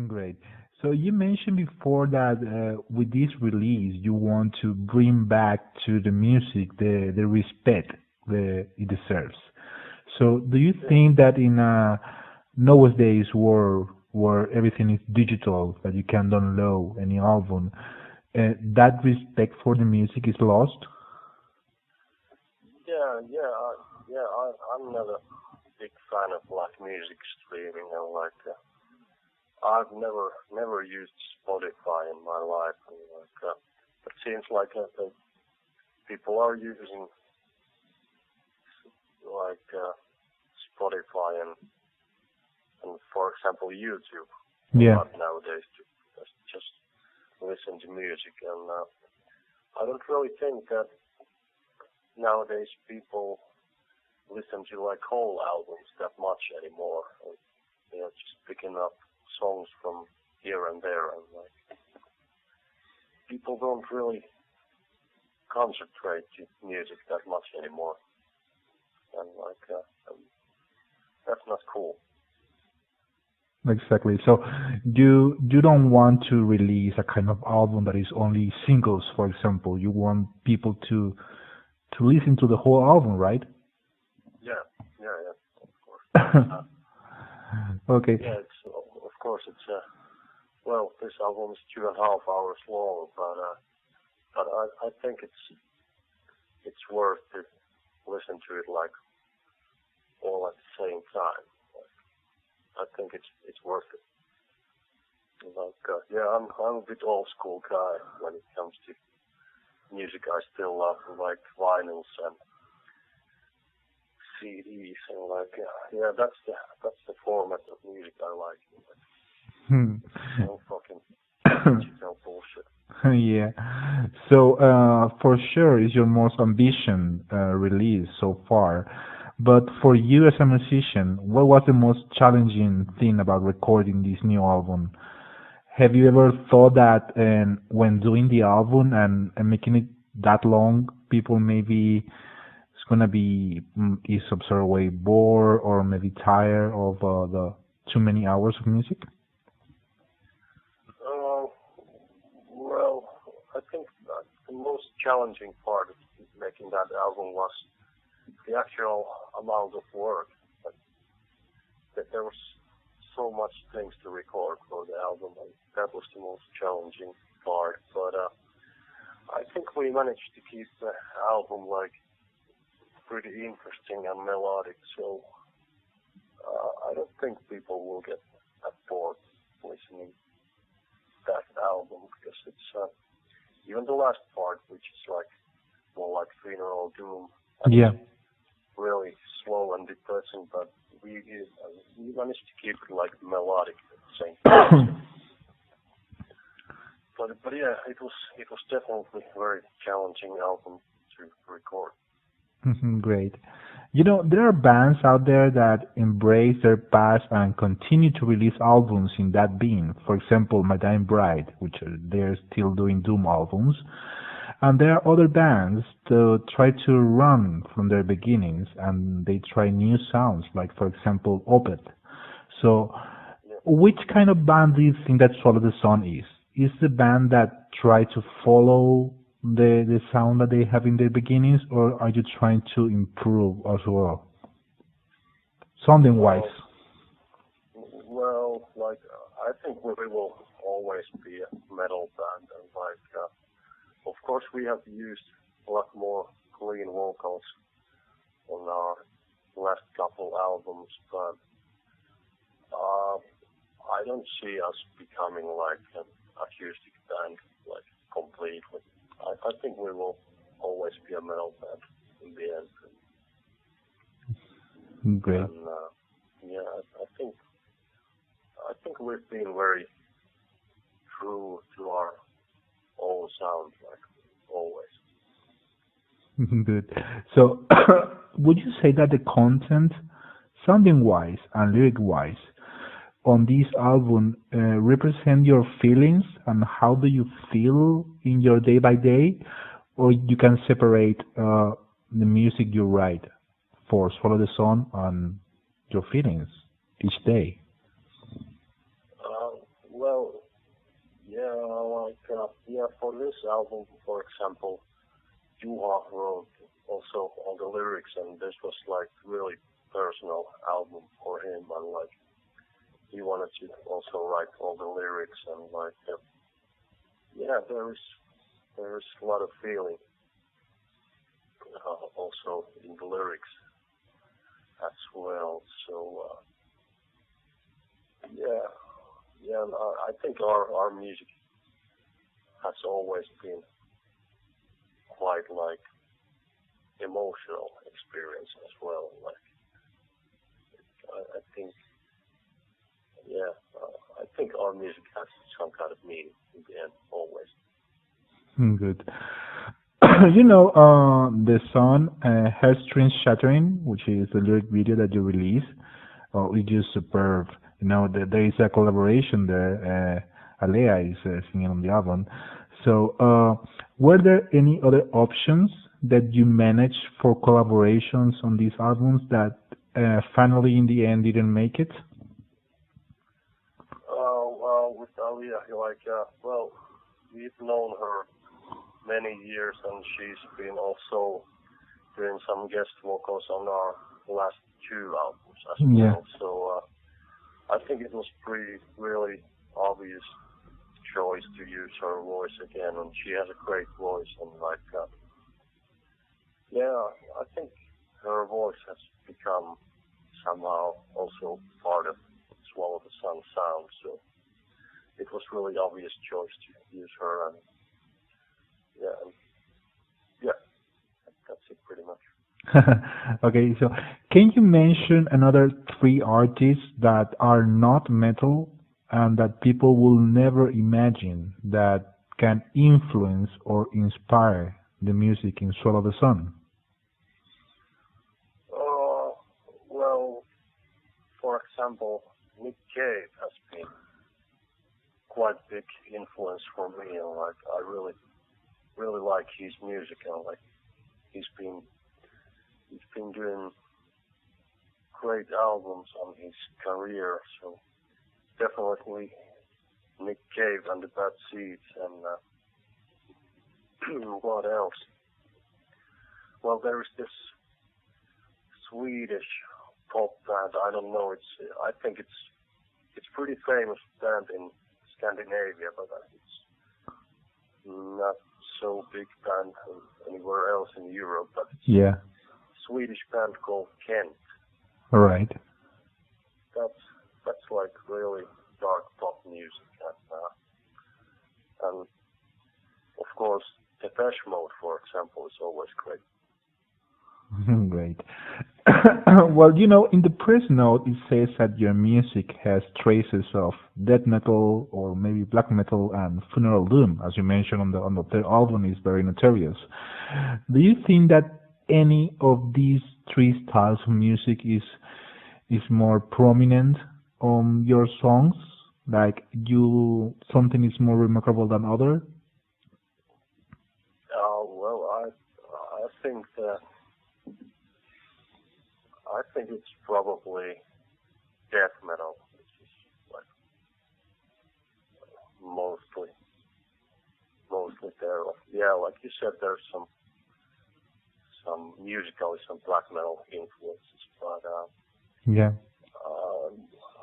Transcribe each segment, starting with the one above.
Great. So you mentioned before that with this release, you want to bring back to the music the respect it deserves. So do you Yeah, think that in nowadays where everything is digital, that you can download any album, that respect for the music is lost? I'm not a big fan of like music streaming and like I've never used Spotify in my life. And, like, it seems like the people are using like Spotify and for example YouTube a Yeah. lot nowadays to just listen to music. And I don't really think that nowadays people listen to like whole albums that much anymore. They're just picking up songs from here and there, and like people don't really concentrate to music that much anymore, and like that's not cool. Exactly. So you don't want to release a kind of album that is only singles, for example. You want people to listen to the whole album, right? Yeah, yeah, of course. Uh, Okay. yeah, it's of course it's well, this album is 2.5 hours long, but I think it's worth to listen to it like all at the same time. I think it's worth it. Like yeah, I'm a bit old school guy when it comes to music. I still love like vinyls and CDs and like yeah, that's the format of music I like. Hmm. No fucking digital bullshit. Yeah. So for sure, is your most ambition release so far. But for you as a musician, what was the most challenging thing about recording this new album? Have you ever thought that when doing the album and making it that long, people maybe it's gonna be is observed way bored or maybe tired of the too many hours of music? Uh, well, I think the most challenging part of making that album was the actual amount of work. But that there was so much things to record for the album, and that was the most challenging part. But I think we managed to keep the album like pretty interesting and melodic. So I don't think people will get bored listening to that album because it's even the last part, which is like more like funeral doom. That's Yeah. really slow and depressing, but we managed to keep it like melodic at the same time. So, but yeah, it was definitely a very challenging album to record. Great. You know, there are bands out there that embrace their past and continue to release albums in that vein. For example, My Dying Bride, which they're still doing Doom albums. And there are other bands that try to run from their beginnings and they try new sounds, like for example, Opeth. So, Yeah. which kind of band do you think that Swallow the Sun is? Is the band that try to follow the sound that they have in their beginnings, or are you trying to improve as well, sounding wise? Well, like I think we will always be a metal band, and like of course we have used a lot more clean vocals on our last couple albums, but uh, I don't see us becoming like an acoustic band, like completely. I think we will always be a metal band in the end. Great. And yeah, I think we've been very true to our own sound, like always. Good. So, would you say that the content, sounding wise and lyric wise, on this album represent your feelings and how do you feel in your day by day, or you can separate the music you write for Swallow the Sun and your feelings each day? yeah, for this album, for example, Juha wrote also all the lyrics, and this was like really personal album for him, and like he wanted to also write all the lyrics, and like yeah, there is a lot of feeling also in the lyrics as well. So yeah, yeah, and I think our music has always been quite like emotional experience as well. Like I think, yeah, I think our music has some kind of meaning in the end, always. Good. The song Heartstrings Shattering, which is the lyric video that you released, it's just superb. There is a collaboration there. Alea is singing on the album. So, were there any other options that you managed for collaborations on these albums that finally in the end didn't make it? Well, with Alia, like, well, we've known her many years, and she's been also doing some guest vocals on our last two albums as Yeah. well. So I think it was really obvious choice to use her voice again, and she has a great voice, and like, yeah, I think her voice has become somehow also part of Swallow the Sun sound, so it was really obvious choice to use her, and yeah, that's it pretty much. Okay, so can you mention another three artists that are not metal and that people will never imagine that can influence or inspire the music in Swallow the Sun? Well, for example, Nick Cave has been quite big influence for me, and like I really like his music, and like he's been doing great albums on his career, so definitely Nick Cave and the Bad Seeds, and what else? Well, there is this Swedish pop band. I don't know. I think it's pretty famous band in Scandinavia, but it's not so big band anywhere else in Europe. But it's Yeah. a Swedish band called Kent. All right. That's like really dark pop music, and of course Depeche Mode, for example, is always great. Great. Well, in the press note, it says that your music has traces of death metal or maybe black metal and funeral doom, as you mentioned on the third album, is very notorious. Do you think that any of these three styles of music is more prominent on your songs? Like something is more remarkable than other? Well, I think that. I think it's probably death metal, which is like mostly there. Yeah, like you said, there's some musically some black metal influences, but Yeah.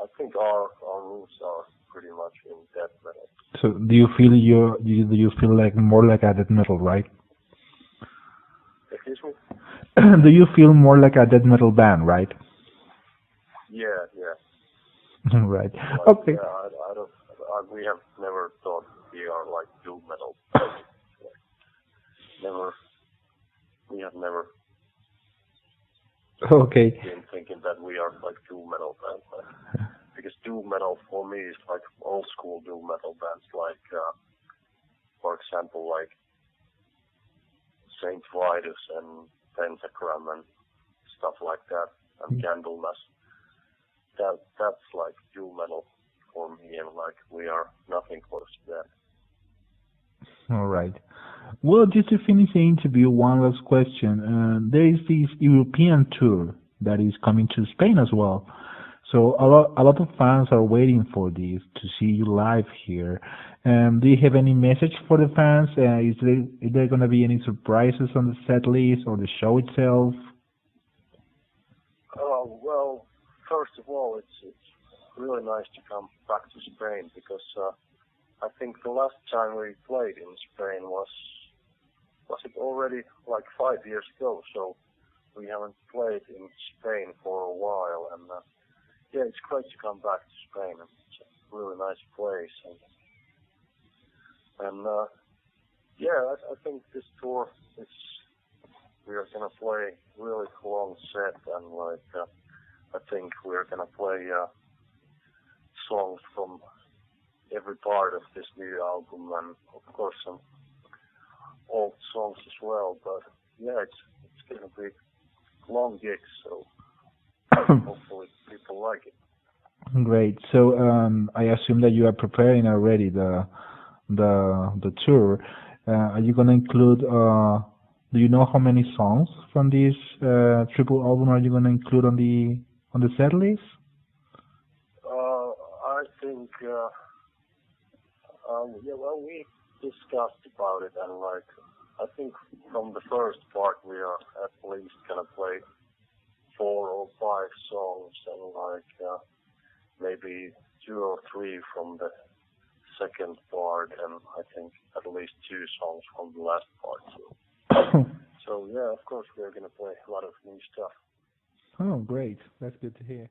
I think our roots are pretty much in death metal. So do you feel do you feel like more like a death metal, right? Excuse me? Do you feel more like a death metal band, right? Yeah. Right. Like, Okay. yeah, I don't. We have never thought we are like doom metal. Never. We have never Okay. been thinking that we are like doom metal band. Like, because doom metal for me is like old school doom metal bands, like for example, like Saint Vitus and Pentagram and stuff like that, and Candlemas. That's like doom metal for me, and like we are nothing close to that. All right. Well, just to finish the interview, one last question. There is this European tour that is coming to Spain as well. So a lot of fans are waiting for this to see you live here. Do you have any message for the fans? Is there going to be any surprises on the set list or the show itself? Well, first of all, it's really nice to come back to Spain because I think the last time we played in Spain was it already like 5 years ago. So we haven't played in Spain for a while, and yeah, it's great to come back to Spain. It's a really nice place, and yeah, I think this tour is we are gonna play really long set, and like I think we're gonna play songs from every part of this new album, and of course some old songs as well. But yeah, it's gonna be long gigs, so hopefully people like it. Great. So I assume that you are preparing already the tour. Are you gonna include? Do you know how many songs from this triple album are you gonna include on the set list? I think yeah, well, we discussed about it, and like I think from the first part we are at least gonna play 4 or 5 songs, and like maybe 2 or 3 from the second part, and I think at least 2 songs from the last part. So yeah, of course we're gonna play a lot of new stuff. Oh, great. That's good to hear.